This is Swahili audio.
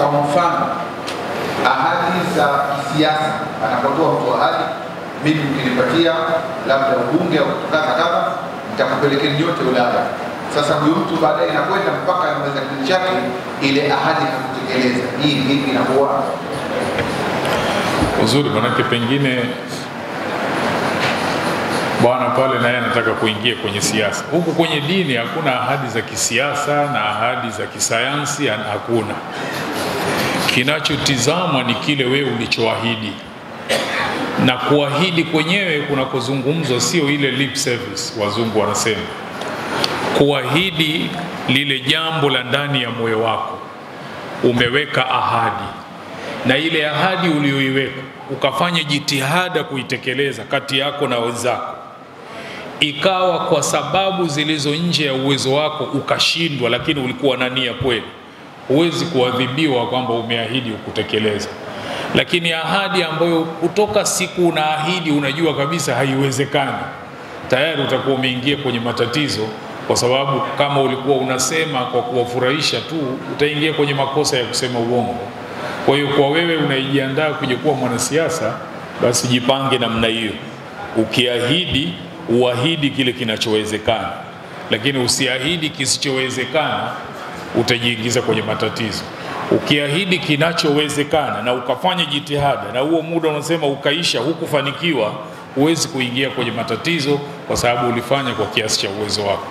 kwa mfano ahadi za kisiasa, anapotoa mtu ahadi, mimi mkinipatia labda ubunge au kadha nitakupelekeni nyote Ulaya. Sasa huyu mtu baadaye inakwenda mpaka anaweza kipindi chake ile ahadi kutekeleza. Hii vipi inakuwa uzuri? Manake pengine bwana pale naye anataka kuingia kwenye siasa. Huku kwenye dini hakuna ahadi za kisiasa na ahadi za kisayansi, hakuna. Kinachotizamwa ni kile wewe ulichoahidi, na kuahidi kwenyewe kunakozungumzwa sio ile lip service wazungu wanasema. Kuahidi lile jambo la ndani ya moyo wako, umeweka ahadi, na ile ahadi uliyoiweka ukafanya jitihada kuitekeleza kati yako na wenzako, ikawa kwa sababu zilizo nje ya uwezo wako ukashindwa, lakini ulikuwa na nia kweli, huwezi kuadhibiwa kwamba umeahidi ukutekeleza. Lakini ahadi ambayo kutoka siku unaahidi unajua kabisa haiwezekani, tayari utakuwa umeingia kwenye matatizo, kwa sababu kama ulikuwa unasema kwa kuwafurahisha tu, utaingia kwenye makosa ya kusema uongo. Kwa hiyo kwa wewe unajiandaa kuja kuwa mwanasiasa, basi jipange namna hiyo. Ukiahidi, uahidi kile kinachowezekana, lakini usiahidi kisichowezekana, utajiingiza kwenye matatizo. Ukiahidi kinachowezekana na ukafanya jitihada, na huo muda unasema ukaisha hukufanikiwa, huwezi kuingia kwenye matatizo, kwa sababu ulifanya kwa kiasi cha uwezo wako.